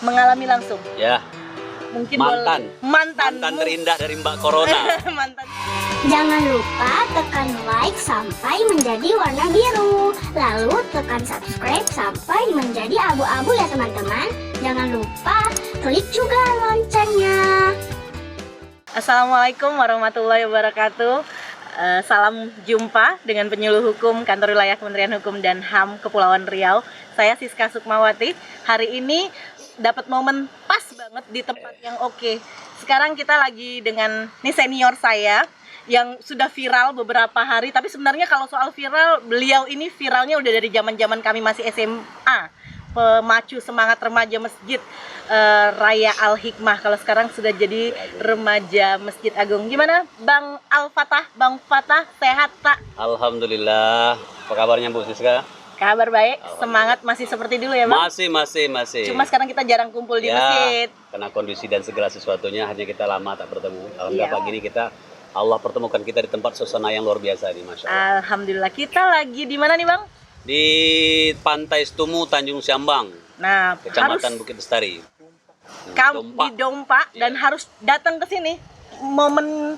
mengalami langsung. Ya, Mungkin mantan terindah dari Mbak Corona. mantan. Jangan lupa tekan like sampai menjadi warna biru. Lalu tekan subscribe sampai menjadi abu-abu ya teman-teman. Jangan lupa klik juga loncengnya. Assalamualaikum warahmatullahi wabarakatuh. Salam jumpa dengan penyuluh hukum Kantor Wilayah Kementerian Hukum dan HAM Kepulauan Riau. Saya Siska Sukmawati. Hari ini dapat momen pas banget di tempat yang oke. Sekarang kita lagi dengan nih senior saya yang sudah viral beberapa hari. Tapi sebenarnya kalau soal viral, beliau ini viralnya udah dari zaman-zaman kami masih SMA. Pemacu semangat remaja Masjid Raya Al-Hikmah. Kalau sekarang sudah jadi remaja Masjid Agung. Gimana Bang Al-Fatah? Bang Fatah sehat tak? Alhamdulillah. Apa kabarnya Bu Siska? Kabar baik, semangat masih seperti dulu ya Bang? Masih. Cuma sekarang kita jarang kumpul di masjid. Karena kondisi dan segala sesuatunya, hanya kita lama tak bertemu. Alhamdulillah Iya. pagi ini Allah pertemukan kita di tempat suasana yang luar biasa ini, Masya Allah. Alhamdulillah. Kita lagi di mana nih Bang? Di Pantai Stumu, Tanjung Syambang, Nah, Kecamatan harus Bukit Lestari. di Dompa dan harus datang ke sini. Momen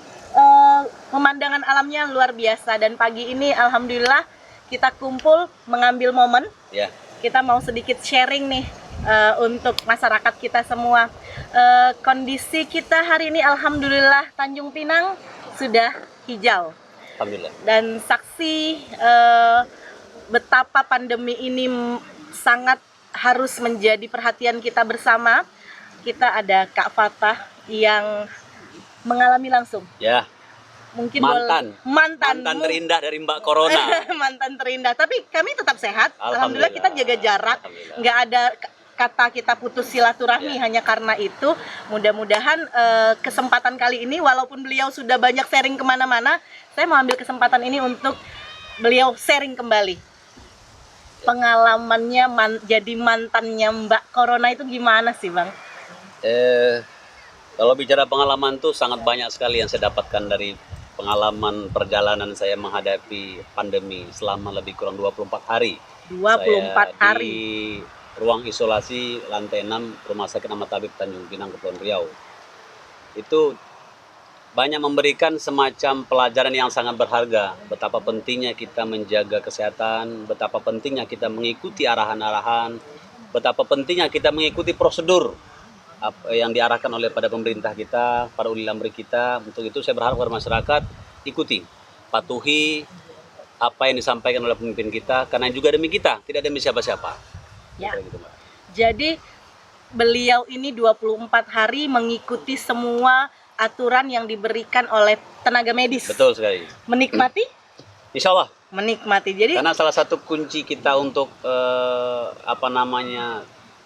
pemandangan alamnya luar biasa, dan pagi ini alhamdulillah kita kumpul mengambil momen. Ya, Kita mau sedikit sharing nih untuk masyarakat kita semua. Kondisi kita hari ini alhamdulillah Tanjung Pinang sudah hijau. Alhamdulillah. Dan saksi betapa pandemi ini sangat harus menjadi perhatian kita bersama. Kita ada Kak Fatah yang mengalami langsung. Ya, Mungkin mantan terindah dari Mbak Corona. mantan terindah, tapi kami tetap sehat. Alhamdulillah kita jaga jarak. Alhamdulillah. Nggak ada kata kita putus silaturahmi hanya karena itu. Mudah-mudahan kesempatan kali ini, walaupun beliau sudah banyak sharing kemana-mana, saya mau ambil kesempatan ini untuk beliau sharing kembali pengalamannya jadi mantannya Mbak Corona itu gimana sih Bang? Kalau bicara pengalaman tuh sangat banyak sekali yang saya dapatkan dari pengalaman perjalanan saya menghadapi pandemi selama lebih kurang 24 hari. 24 saya hari. Di ruang isolasi lantai 6 Rumah Sakit Ahmad Tabib Tanjung Pinang, Kepulauan Riau. Itu banyak memberikan semacam pelajaran yang sangat berharga. Betapa pentingnya kita menjaga kesehatan, betapa pentingnya kita mengikuti arahan-arahan, betapa pentingnya kita mengikuti prosedur yang diarahkan oleh pada pemerintah kita, para ulil amri kita. Untuk itu saya berharap kepada masyarakat ikuti, patuhi apa yang disampaikan oleh pemimpin kita, karena juga demi kita, tidak demi siapa-siapa. Ya. Gitu, Mbak. Jadi beliau ini 24 hari mengikuti semua aturan yang diberikan oleh tenaga medis. Betul sekali. Menikmati? Insya Allah. Menikmati. Jadi Karena salah satu kunci kita untuk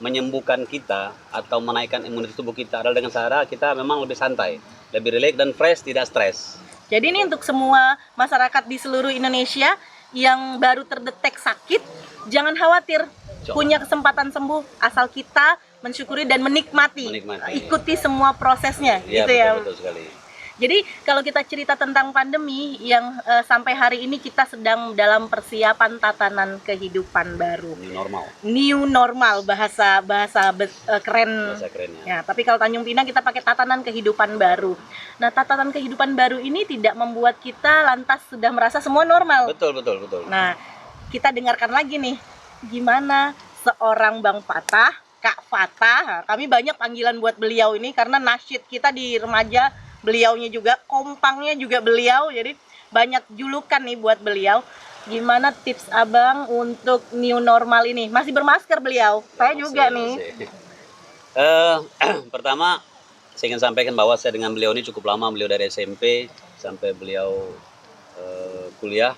menyembuhkan kita atau menaikkan imunitas tubuh kita adalah dengan cara kita memang lebih santai, lebih rileks dan fresh, tidak stres. Jadi ini untuk semua masyarakat di seluruh Indonesia yang baru terdetek sakit, jangan khawatir, punya kesempatan sembuh asal kita mensyukuri dan menikmati. Ikuti semua prosesnya, Ya, gitu ya. betul sekali. Jadi kalau kita cerita tentang pandemi yang sampai hari ini kita sedang dalam persiapan tatanan kehidupan baru. New normal bahasa keren. Bahasa kerennya. Ya, tapi kalau Tanjung Pinang kita pakai tatanan kehidupan baru. Nah, tatanan kehidupan baru ini tidak membuat kita lantas sudah merasa semua normal. Betul. Nah, kita dengarkan lagi nih, gimana seorang Bang Fatah, Kak Fatah. Kami banyak panggilan buat beliau ini karena nasyid kita di remaja, beliaunya juga, kompangnya juga beliau. Jadi banyak julukan nih buat beliau. Gimana tips Abang untuk new normal ini? Masih bermasker beliau, saya juga nih. Pertama, saya ingin sampaikan bahwa saya dengan beliau ini cukup lama. Beliau dari SMP sampai beliau kuliah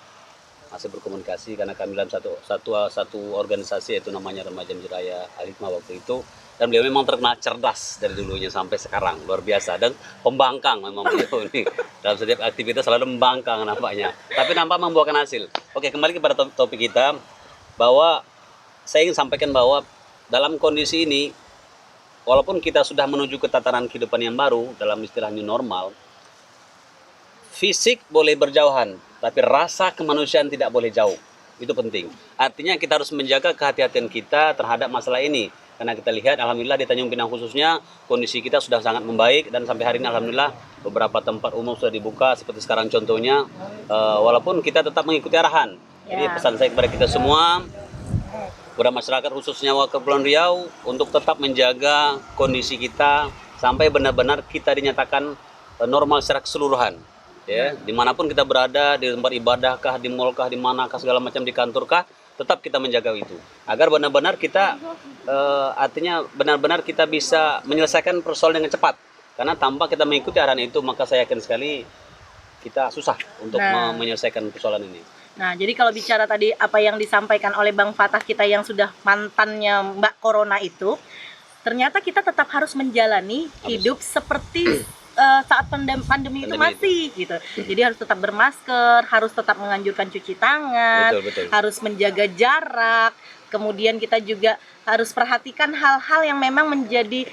masih berkomunikasi, karena kami dalam satu organisasi, yaitu namanya Remaja Masjid Raya Al-Hikmah waktu itu. Dan beliau memang terkenal cerdas dari dulunya sampai sekarang, luar biasa. Dan pembangkang memang beliau ini. Dalam setiap aktivitas selalu membangkang nampaknya. Tapi nampak membuahkan hasil. Oke, kembali kepada topik kita. Bahwa saya ingin sampaikan bahwa dalam kondisi ini, walaupun kita sudah menuju ke tatanan kehidupan yang baru, dalam istilah new normal, fisik boleh berjauhan, tapi rasa kemanusiaan tidak boleh jauh. Itu penting. Artinya kita harus menjaga kehati-hatian kita terhadap masalah ini. Karena kita lihat alhamdulillah di Tanjung Pinang khususnya kondisi kita sudah sangat membaik, dan sampai hari ini alhamdulillah beberapa tempat umum sudah dibuka seperti sekarang contohnya, walaupun kita tetap mengikuti arahan. Jadi pesan saya kepada kita semua, kepada masyarakat khususnya Kepulauan Riau, untuk tetap menjaga kondisi kita sampai benar-benar kita dinyatakan normal secara keseluruhan. Ya, dimanapun kita berada, di tempat ibadah kah, di mall kah, di manakah segala macam, di kantor kah, tetap kita menjaga itu agar benar-benar kita artinya benar-benar kita bisa menyelesaikan persoalan dengan cepat, karena tanpa kita mengikuti arahan itu maka saya yakin sekali kita susah untuk menyelesaikan persoalan ini. Nah, jadi kalau bicara tadi apa yang disampaikan oleh Bang Fatah kita yang sudah mantannya Mbak Corona itu, ternyata kita tetap harus menjalani hidup seperti saat pandemi itu masih gitu. Jadi harus tetap bermasker, harus tetap menganjurkan cuci tangan, Betul. harus menjaga jarak. Kemudian kita juga harus perhatikan hal-hal yang memang menjadi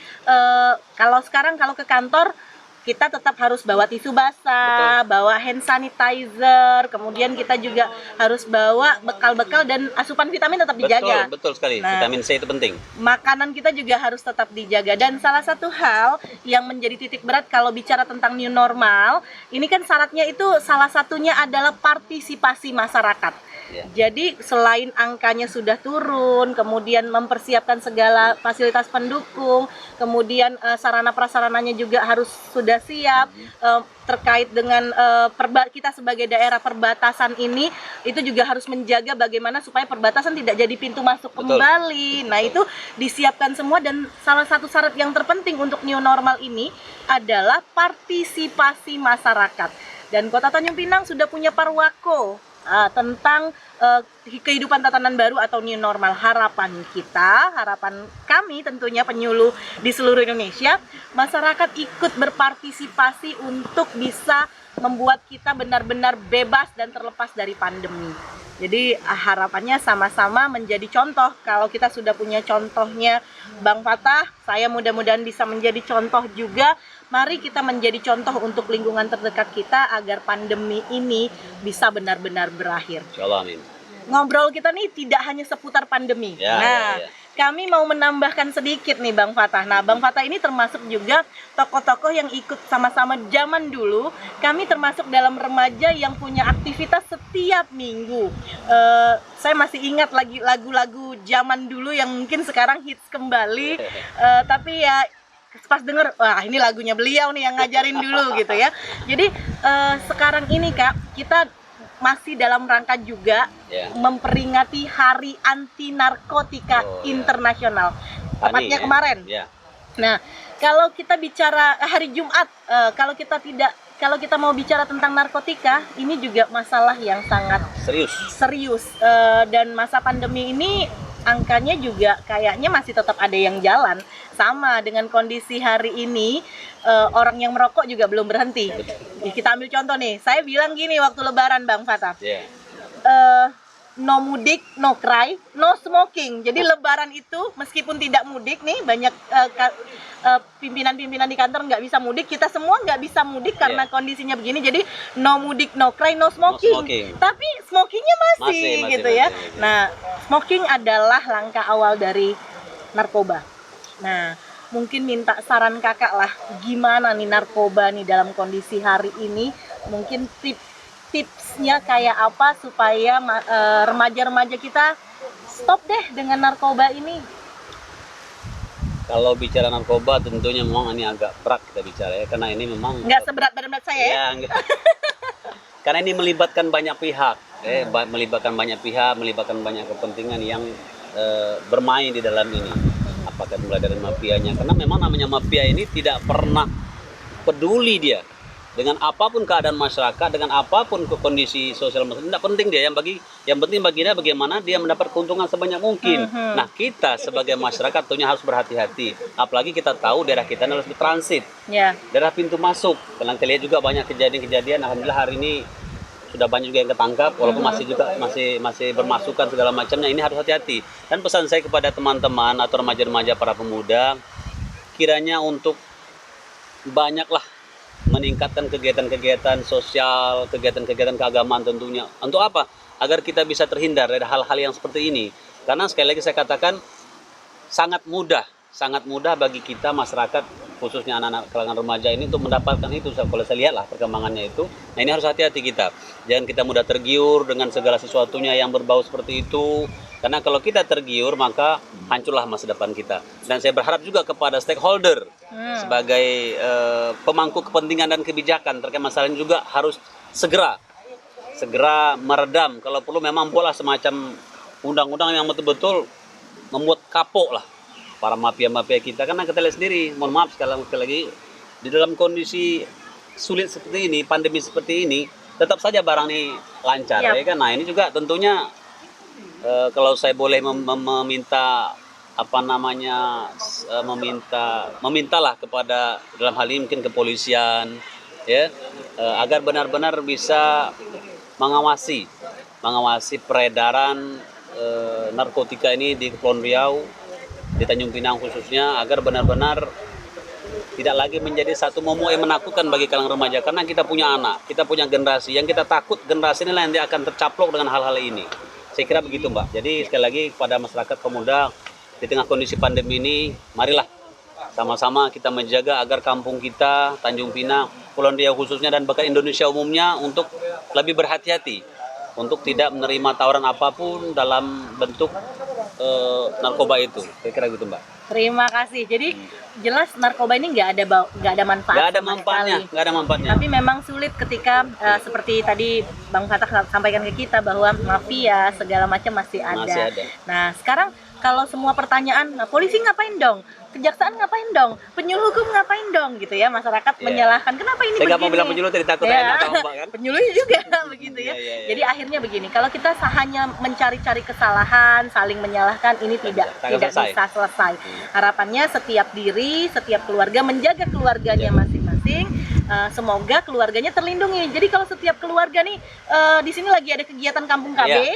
kalau ke kantor kita tetap harus bawa tisu basah, bawa hand sanitizer, kemudian kita juga harus bawa bekal-bekal dan asupan vitamin tetap dijaga. Betul sekali, vitamin C itu penting. Makanan kita juga harus tetap dijaga, dan salah satu hal yang menjadi titik berat kalau bicara tentang new normal, ini kan syaratnya itu salah satunya adalah partisipasi masyarakat. Jadi selain angkanya sudah turun, kemudian mempersiapkan segala fasilitas pendukung, kemudian sarana prasarananya juga harus sudah siap, terkait dengan kita sebagai daerah perbatasan ini, itu juga harus menjaga bagaimana supaya perbatasan tidak jadi pintu masuk kembali. Nah, itu disiapkan semua, dan salah satu syarat yang terpenting untuk new normal ini adalah partisipasi masyarakat. Dan Kota Tanjung Pinang sudah punya Parwako tentang kehidupan tatanan baru atau new normal. Harapan kami tentunya penyuluh di seluruh Indonesia, masyarakat ikut berpartisipasi untuk bisa membuat kita benar-benar bebas dan terlepas dari pandemi. Jadi harapannya sama-sama menjadi contoh. Kalau kita sudah punya contohnya Bang Fatah, saya mudah-mudahan bisa menjadi contoh juga. Mari kita menjadi contoh untuk lingkungan terdekat kita agar pandemi ini bisa benar-benar berakhir. Insyaallah, amin. Ngobrol kita nih tidak hanya seputar pandemi. Kami mau menambahkan sedikit nih Bang Fatah. Nah, Bang Fatah ini termasuk juga tokoh-tokoh yang ikut sama-sama zaman dulu. Kami termasuk dalam remaja yang punya aktivitas setiap minggu. Saya masih ingat lagi lagu-lagu zaman dulu yang mungkin sekarang hits kembali. Tapi ya pas denger, wah ini lagunya beliau nih yang ngajarin dulu gitu ya. Jadi sekarang ini Kak, kita masih dalam rangka juga memperingati Hari Anti Narkotika Internasional. Tepatnya kemarin. Nah, kalau kita bicara hari Jumat, kalau kita mau bicara tentang narkotika, ini juga masalah yang sangat serius. Dan masa pandemi ini angkanya juga kayaknya masih tetap ada yang jalan. Sama dengan kondisi hari ini, orang yang merokok juga belum berhenti. Kita ambil contoh nih, saya bilang gini waktu Lebaran Bang Fatah, no mudik, no cry, no smoking. Jadi Lebaran itu meskipun tidak mudik nih, banyak pimpinan-pimpinan di kantor nggak bisa mudik, kita semua nggak bisa mudik karena kondisinya begini. Jadi no mudik, no cry, no smoking. Tapi smokingnya masih gitu ya. Nah, smoking adalah langkah awal dari narkoba. Nah, mungkin minta saran kakak lah, gimana nih narkoba nih dalam kondisi hari ini, mungkin tipsnya kayak apa supaya remaja-remaja kita stop deh dengan narkoba ini. Kalau bicara narkoba tentunya memang ini agak berat kita bicara ya, karena ini memang nggak seberat badan saya ya. Karena ini melibatkan banyak pihak, melibatkan banyak kepentingan yang bermain di dalam ini. Apakah mulai dari mafianya, karena memang namanya mafia ini tidak pernah peduli dia dengan apapun keadaan masyarakat, dengan apapun kondisi sosial masyarakat, tidak penting dia. Yang penting bagi dia bagaimana dia mendapat keuntungan sebanyak mungkin. Nah, kita sebagai masyarakat tentunya harus berhati-hati, apalagi kita tahu daerah kita harus bertransit, daerah pintu masuk. Karena kita lihat juga banyak kejadian-kejadian. Alhamdulillah hari ini sudah banyak juga yang ketangkap, walaupun masih bermasukan segala macamnya. Ini harus hati-hati. Dan pesan saya kepada teman-teman atau remaja-remaja, para pemuda, kiranya untuk banyaklah meningkatkan kegiatan-kegiatan sosial, kegiatan-kegiatan keagamaan tentunya. Untuk apa? Agar kita bisa terhindar dari hal-hal yang seperti ini. Karena sekali lagi saya katakan, sangat mudah bagi kita masyarakat, khususnya anak-anak kalangan remaja ini untuk mendapatkan itu. Kalau saya lihat lah perkembangannya itu. Nah, ini harus hati-hati kita. Jangan kita mudah tergiur dengan segala sesuatunya yang berbau seperti itu. Karena kalau kita tergiur maka hancurlah masa depan kita. Dan saya berharap juga kepada stakeholder sebagai pemangku kepentingan dan kebijakan terkait masalah ini juga harus segera meredam. Kalau perlu memang buatlah semacam undang-undang yang betul-betul membuat kapok lah para mafia-mafia kita. Karena kita lihat sendiri, mohon maaf sekali lagi, di dalam kondisi sulit seperti ini, pandemi seperti ini, tetap saja barang ini lancar, ya kan? Nah, ini juga tentunya kalau saya boleh meminta memintalah kepada, dalam hal ini mungkin kepolisian, ya, agar benar-benar bisa mengawasi peredaran narkotika ini di Kepulauan Riau, di Tanjung Pinang khususnya, agar benar-benar tidak lagi menjadi satu momok yang menakutkan bagi kalangan remaja. Karena kita punya anak, kita punya generasi, yang kita takut generasi ini yang akan tercaplok dengan hal-hal ini. Saya kira begitu, Mbak. Jadi sekali lagi kepada masyarakat pemuda, di tengah kondisi pandemi ini, marilah sama-sama kita menjaga agar kampung kita, Tanjung Pinang, Kepulauan Riau khususnya, dan bahkan Indonesia umumnya untuk lebih berhati-hati, untuk tidak menerima tawaran apapun dalam bentuk narkoba itu. Saya kira gitu, Mbak. Terima kasih. Jadi jelas narkoba ini nggak ada manfaat. Nggak ada manfaatnya. Tapi memang sulit ketika seperti tadi Bang Fatah sampaikan ke kita bahwa mafia segala macam masih ada. Nah, sekarang kalau semua pertanyaan, nah, polisi ngapain dong? Kejaksaan ngapain dong? Penyuluh hukum ngapain dong? Gitu ya, masyarakat menyalahkan. Kenapa ini begini? Saya nggak mau bilang penyuluh, tadi takut enak sama Mbak kan? Penyuluhnya juga begitu ya. Jadi akhirnya begini, kalau kita hanya mencari-cari kesalahan, saling menyalahkan, ini tidak bisa selesai. Harapannya setiap diri, setiap keluarga menjaga keluarganya masing-masing. Semoga keluarganya terlindungi. Jadi kalau setiap keluarga nih di sini lagi ada kegiatan Kampung KB,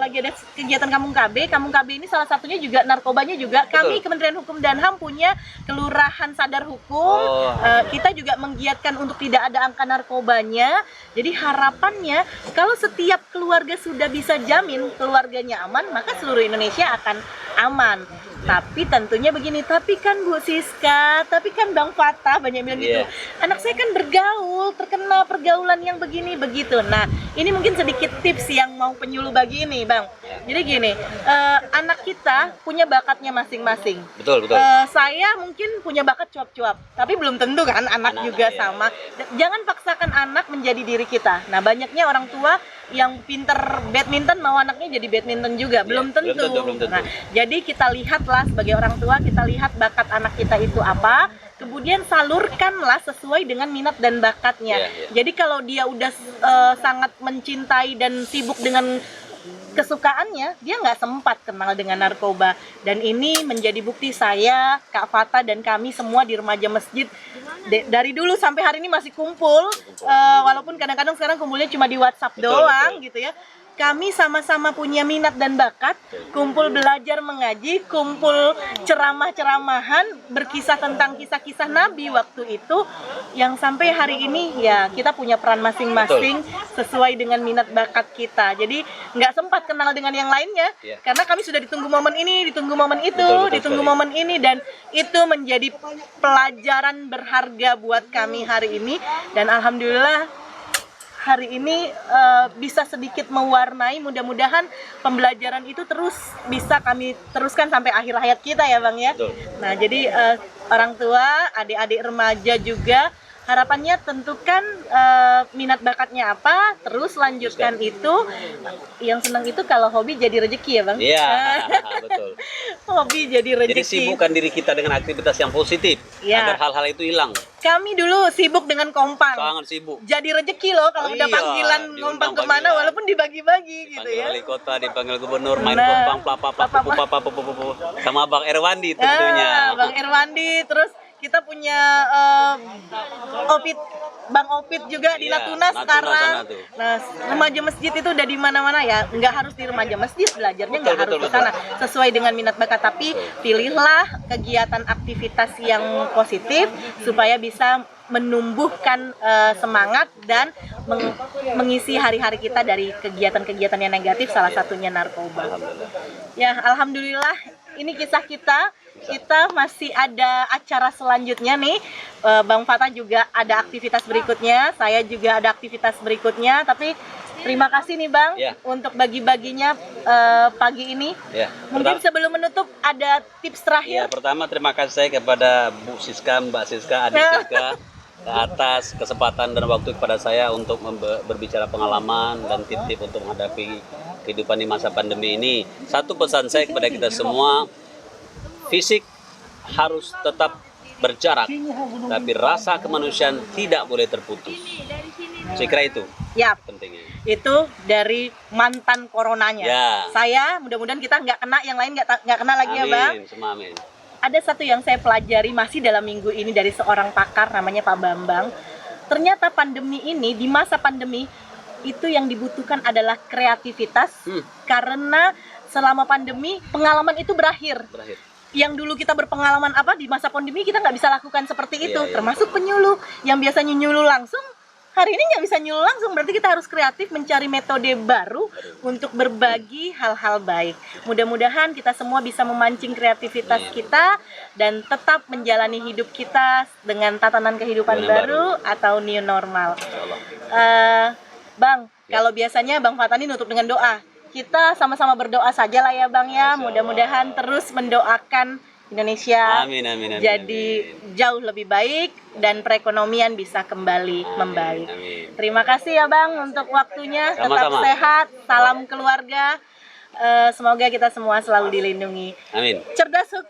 lagi ada kegiatan Kampung KB ini salah satunya juga narkobanya juga. Kami Kementerian Hukum dan HAM punya kelurahan sadar hukum. Kita juga menggiatkan untuk tidak ada angka narkobanya. Jadi harapannya kalau setiap keluarga sudah bisa jamin keluarganya aman, maka seluruh Indonesia akan aman. Tapi tentunya begini, tapi kan Bu Siska, tapi kan Bang Fatah banyak bilang gitu. Anak saya kan bergaul, terkena pergaulan yang begini begitu. Nah, ini mungkin sedikit tips yang mau penyuluh bagi ini, Bang. Jadi gini, anak kita punya bakatnya masing-masing. Betul. Saya mungkin punya bakat cuap-cuap, tapi belum tentu kan anak juga sama. Jangan paksakan anak menjadi diri kita. Nah, banyaknya orang tua yang pinter badminton mau anaknya jadi badminton juga, belum tentu. Nah, jadi kita lihatlah sebagai orang tua, kita lihat bakat anak kita itu apa, kemudian salurkanlah sesuai dengan minat dan bakatnya. Jadi kalau dia udah sangat mencintai dan sibuk dengan kesukaannya, dia nggak sempat kenal dengan narkoba. Dan ini menjadi bukti saya, Kak Fatah, dan kami semua di remaja masjid dari dulu sampai hari ini masih kumpul, walaupun kadang-kadang sekarang kumpulnya cuma di WhatsApp doang gitu ya. Kami sama-sama punya minat dan bakat, kumpul belajar mengaji, kumpul ceramah-ceramahan, berkisah tentang kisah-kisah Nabi waktu itu, yang sampai hari ini ya kita punya peran masing-masing sesuai dengan minat bakat kita. Jadi nggak sempat kenal dengan yang lainnya, karena kami sudah ditunggu momen ini, ditunggu momen itu, ditunggu momen ini, dan itu menjadi pelajaran berharga buat kami hari ini. Dan alhamdulillah hari ini bisa sedikit mewarnai, mudah-mudahan pembelajaran itu terus bisa kami teruskan sampai akhir hayat kita ya Bang ya. Nah, jadi orang tua, adik-adik remaja juga harapannya tentukan minat bakatnya apa, terus lanjutkan itu. Yang senang itu kalau hobi jadi rezeki ya Bang. Iya, betul. Hobi jadi rezeki. Jadi sibukkan diri kita dengan aktivitas yang positif, agar hal-hal itu hilang. Kami dulu sibuk dengan kompang. Sangat sibuk. Jadi rezeki loh kalau udah panggilan kompang kemana, walaupun dibagi-bagi gitu ya. Wali kota, dipanggil gubernur, main kompang, sama Bang Erwandi tentunya. Bang Erwandi, terus kita punya Bang Opit juga di Natuna sekarang. Nah, remaja masjid itu udah di mana-mana ya. Nggak harus di remaja masjid belajarnya, nggak harus ke sana. Sesuai dengan minat bakat, tapi pilihlah kegiatan aktivitas yang positif supaya bisa menumbuhkan semangat dan mengisi hari-hari kita dari kegiatan-kegiatan yang negatif, salah satunya narkoba. Ya, alhamdulillah ini kisah kita. Kita masih ada acara selanjutnya nih. Bang Fatah juga ada aktivitas berikutnya, saya juga ada aktivitas berikutnya. Tapi terima kasih nih Bang untuk bagi-baginya pagi ini. Mungkin sebelum menutup ada tips terakhir. Pertama terima kasih saya kepada Bu Siska, Mbak Siska, Adik Siska atas kesempatan dan waktu kepada saya untuk berbicara pengalaman dan tip-tip untuk menghadapi kehidupan di masa pandemi ini. Satu pesan saya kepada kita semua, fisik harus tetap berjarak, tapi rasa kemanusiaan tidak boleh terputus. Saya kira itu pentingnya. Itu dari mantan coronanya. Saya mudah-mudahan kita nggak kena, yang lain nggak kena lagi. Amin, ya Bang. Semua amin. Ada satu yang saya pelajari masih dalam minggu ini dari seorang pakar namanya Pak Bambang. Ternyata pandemi ini, di masa pandemi itu yang dibutuhkan adalah kreativitas, karena selama pandemi pengalaman itu berakhir. Yang dulu kita berpengalaman di masa pandemi kita nggak bisa lakukan seperti itu, termasuk penyuluh yang biasanya nyuluh langsung, hari ini nggak bisa nyuluh langsung. Berarti kita harus kreatif mencari metode baru untuk berbagi hal-hal baik. Mudah-mudahan kita semua bisa memancing kreativitas kita dan tetap menjalani hidup kita dengan tatanan kehidupan baru atau new normal. Bang, kalau biasanya Bang Fatah nutup dengan doa. Kita sama-sama berdoa saja lah ya Bang ya. Mudah-mudahan terus mendoakan Indonesia jadi jauh lebih baik dan perekonomian bisa kembali membaik. Terima kasih ya Bang untuk waktunya. Tetap sehat, salam keluarga. Semoga kita semua selalu dilindungi. Cerdas hukum.